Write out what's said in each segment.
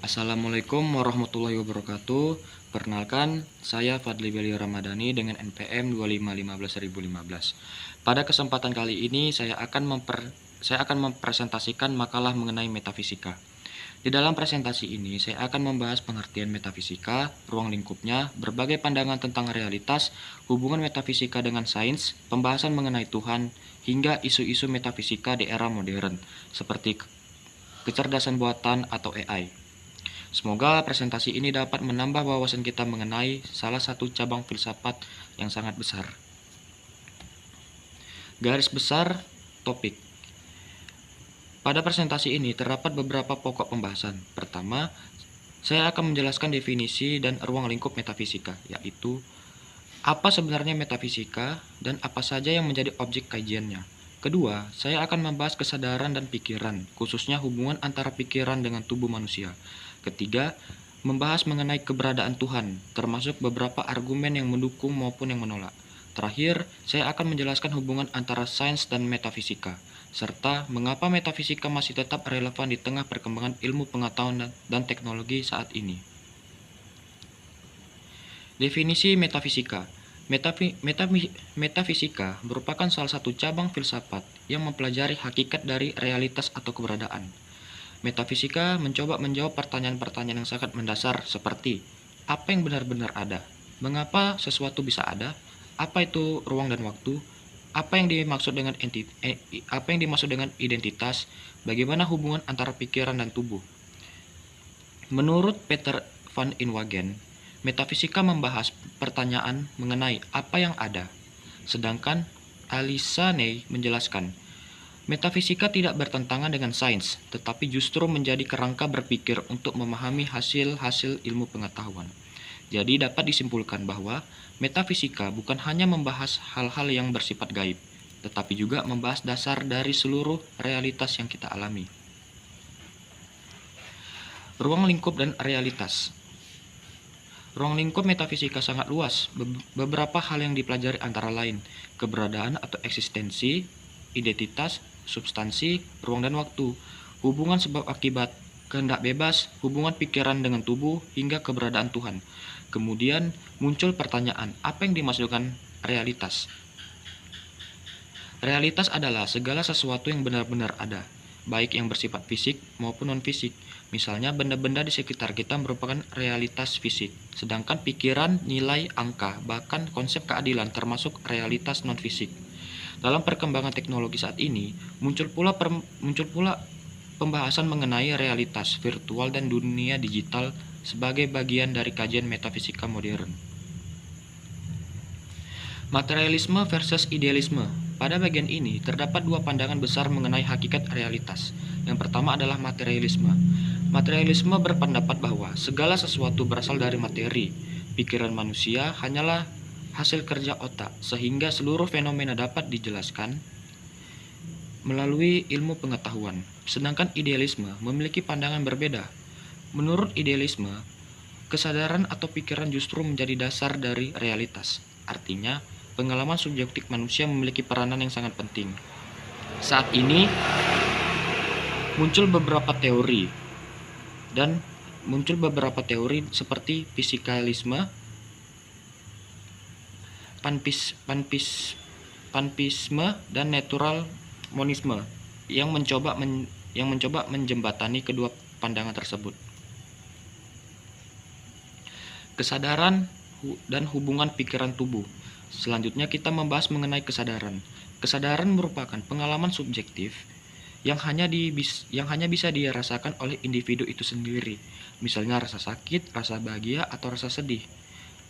Assalamualaikum warahmatullahi wabarakatuh. Perkenalkan, saya Fadli Beli Ramadhani dengan NPM 2515.015. Pada kesempatan kali ini saya akan mempresentasikan makalah mengenai metafisika. Di dalam presentasi ini saya akan membahas pengertian metafisika, ruang lingkupnya, berbagai pandangan tentang realitas, hubungan metafisika dengan sains, pembahasan mengenai Tuhan, hingga isu-isu metafisika di era modern seperti kecerdasan buatan atau AI. Semoga presentasi ini dapat menambah wawasan kita mengenai salah satu cabang filsafat yang sangat besar. Garis besar topik. Pada presentasi ini terdapat beberapa pokok pembahasan. Pertama, saya akan menjelaskan definisi dan ruang lingkup metafisika, yaitu apa sebenarnya metafisika dan apa saja yang menjadi objek kajiannya. Kedua, saya akan membahas kesadaran dan pikiran, khususnya hubungan antara pikiran dengan tubuh manusia. Ketiga, membahas mengenai keberadaan Tuhan, termasuk beberapa argumen yang mendukung maupun yang menolak. Terakhir, saya akan menjelaskan hubungan antara sains dan metafisika, serta mengapa metafisika masih tetap relevan di tengah perkembangan ilmu pengetahuan dan teknologi saat ini. Definisi metafisika. Metafisika merupakan salah satu cabang filsafat yang mempelajari hakikat dari realitas atau keberadaan. Metafisika mencoba menjawab pertanyaan-pertanyaan yang sangat mendasar seperti apa yang benar-benar ada, mengapa sesuatu bisa ada, apa itu ruang dan waktu, apa yang dimaksud dengan identitas, bagaimana hubungan antara pikiran dan tubuh. Menurut Peter van Inwagen, metafisika membahas pertanyaan mengenai apa yang ada, sedangkan Alisa Ney menjelaskan metafisika tidak bertentangan dengan sains, tetapi justru menjadi kerangka berpikir untuk memahami hasil-hasil ilmu pengetahuan. Jadi dapat disimpulkan bahwa metafisika bukan hanya membahas hal-hal yang bersifat gaib, tetapi juga membahas dasar dari seluruh realitas yang kita alami. Ruang lingkup dan realitas. Ruang lingkup metafisika sangat luas. Beberapa hal yang dipelajari antara lain keberadaan atau eksistensi, identitas, substansi, ruang dan waktu, hubungan sebab akibat, kehendak bebas, hubungan pikiran dengan tubuh, hingga keberadaan Tuhan. Kemudian muncul pertanyaan, apa yang dimaksudkan realitas? Realitas adalah segala sesuatu yang benar-benar ada, baik yang bersifat fisik maupun non-fisik. Misalnya benda-benda di sekitar kita merupakan realitas fisik, sedangkan pikiran, nilai, angka, bahkan konsep keadilan termasuk realitas non-fisik. Dalam perkembangan teknologi saat ini, muncul pula pembahasan mengenai realitas virtual dan dunia digital sebagai bagian dari kajian metafisika modern. Materialisme versus idealisme. Pada bagian ini terdapat dua pandangan besar mengenai hakikat realitas. Yang pertama adalah materialisme. Materialisme berpendapat bahwa segala sesuatu berasal dari materi. Pikiran manusia hanyalah hasil kerja otak, sehingga seluruh fenomena dapat dijelaskan melalui ilmu pengetahuan. Sedangkan idealisme memiliki pandangan berbeda. Menurut idealisme, kesadaran atau pikiran justru menjadi dasar dari realitas. Artinya, pengalaman subjektif manusia memiliki peranan yang sangat penting. Saat ini muncul beberapa teori seperti fisikalisme, panpisme, dan natural monisme yang mencoba menjembatani kedua pandangan tersebut. Kesadaran dan hubungan pikiran tubuh. Selanjutnya kita membahas mengenai kesadaran. Kesadaran merupakan pengalaman subjektif yang hanya bisa dirasakan oleh individu itu sendiri. Misalnya rasa sakit, rasa bahagia, atau rasa sedih.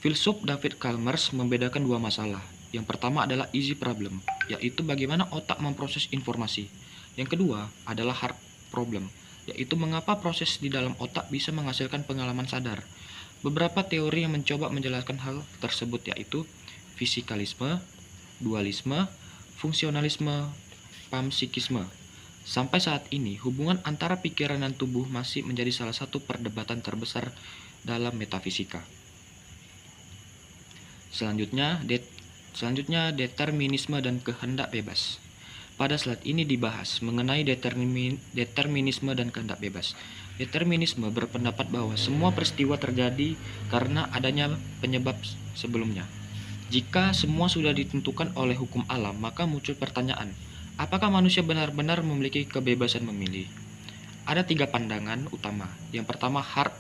Filsuf David Chalmers membedakan dua masalah. Yang pertama adalah easy problem, yaitu bagaimana otak memproses informasi. Yang kedua adalah hard problem, yaitu mengapa proses di dalam otak bisa menghasilkan pengalaman sadar. Beberapa teori yang mencoba menjelaskan hal tersebut yaitu fisikalisme, dualisme, fungsionalisme, panpsikisme. Sampai saat ini, hubungan antara pikiran dan tubuh masih menjadi salah satu perdebatan terbesar dalam metafisika. Selanjutnya, determinisme dan kehendak bebas. Pada slide ini dibahas mengenai determinisme dan kehendak bebas. Determinisme berpendapat bahwa semua peristiwa terjadi karena adanya penyebab sebelumnya. Jika semua sudah ditentukan oleh hukum alam, maka muncul pertanyaan, apakah manusia benar-benar memiliki kebebasan memilih? Ada 3 pandangan utama. Yang pertama, hard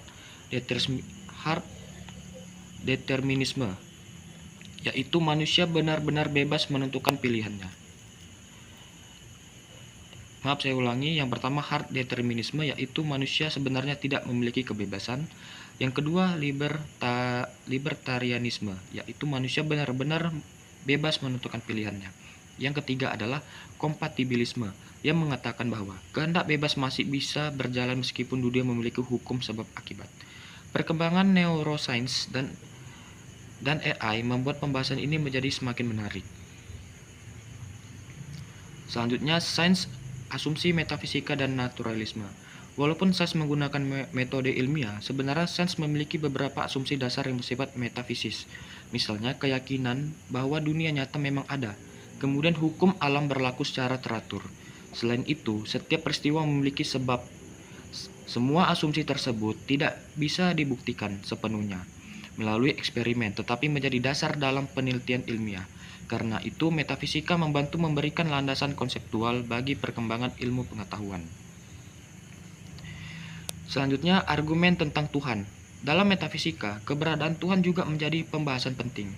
determinisme, yaitu manusia benar-benar bebas menentukan pilihannya. Maaf, saya ulangi. Yang pertama, hard determinisme, yaitu manusia sebenarnya tidak memiliki kebebasan. Yang kedua, libertarianisme, yaitu manusia benar-benar bebas menentukan pilihannya. Yang ketiga adalah kompatibilisme, yang mengatakan bahwa kehendak bebas masih bisa berjalan meskipun dunia memiliki hukum sebab akibat. Perkembangan neuroscience dan AI membuat pembahasan ini menjadi semakin menarik. Selanjutnya, sains, asumsi metafisika dan naturalisme. Walaupun sains menggunakan metode ilmiah, sebenarnya sains memiliki beberapa asumsi dasar yang bersifat metafisis. Misalnya, keyakinan bahwa dunia nyata memang ada, kemudian hukum alam berlaku secara teratur. Selain itu, setiap peristiwa memiliki sebab. Semua asumsi tersebut tidak bisa dibuktikan sepenuhnya melalui eksperimen, tetapi menjadi dasar dalam penelitian ilmiah. Karena itu, metafisika membantu memberikan landasan konseptual bagi perkembangan ilmu pengetahuan. Selanjutnya, argumen tentang Tuhan. Dalam metafisika, keberadaan Tuhan juga menjadi pembahasan penting.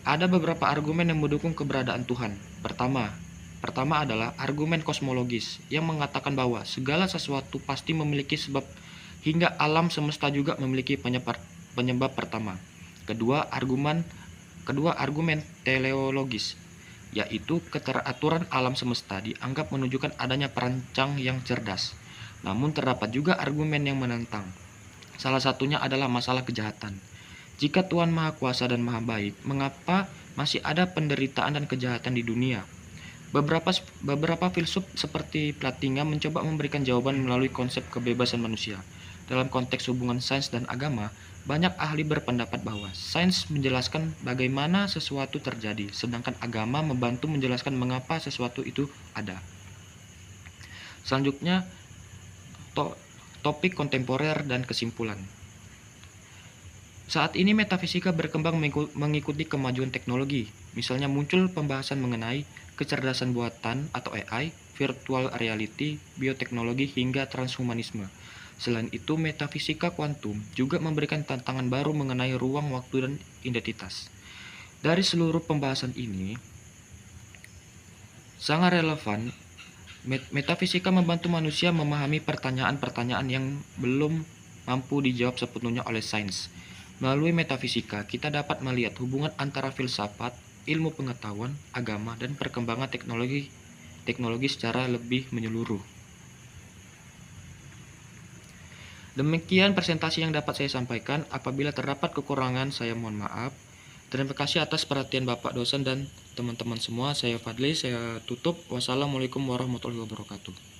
Ada beberapa argumen yang mendukung keberadaan Tuhan. Pertama adalah argumen kosmologis yang mengatakan bahwa segala sesuatu pasti memiliki sebab hingga alam semesta juga memiliki penyebab pertama. Kedua, argumen teleologis, yaitu keteraturan alam semesta dianggap menunjukkan adanya perancang yang cerdas. Namun terdapat juga argumen yang menentang. Salah satunya adalah masalah kejahatan. Jika Tuhan Maha Kuasa dan Maha Baik, mengapa masih ada penderitaan dan kejahatan di dunia? Beberapa filsuf seperti Plantinga mencoba memberikan jawaban melalui konsep kebebasan manusia. Dalam konteks hubungan sains dan agama, banyak ahli berpendapat bahwa sains menjelaskan bagaimana sesuatu terjadi, sedangkan agama membantu menjelaskan mengapa sesuatu itu ada. Selanjutnya, topik kontemporer dan kesimpulan. Saat ini metafisika berkembang mengikuti kemajuan teknologi. Misalnya muncul pembahasan mengenai kecerdasan buatan atau AI, virtual reality, bioteknologi, hingga transhumanisme. Selain itu, metafisika kuantum juga memberikan tantangan baru mengenai ruang, waktu, dan identitas. Dari seluruh pembahasan ini, sangat relevan. Metafisika membantu manusia memahami pertanyaan-pertanyaan yang belum mampu dijawab sepenuhnya oleh sains. Melalui metafisika, kita dapat melihat hubungan antara filsafat, ilmu pengetahuan, agama, dan perkembangan teknologi secara lebih menyeluruh. Demikian presentasi yang dapat saya sampaikan. Apabila terdapat kekurangan, saya mohon maaf. Terima kasih atas perhatian Bapak dosen dan teman-teman semua. Saya Fadli, saya tutup. Wassalamualaikum warahmatullahi wabarakatuh.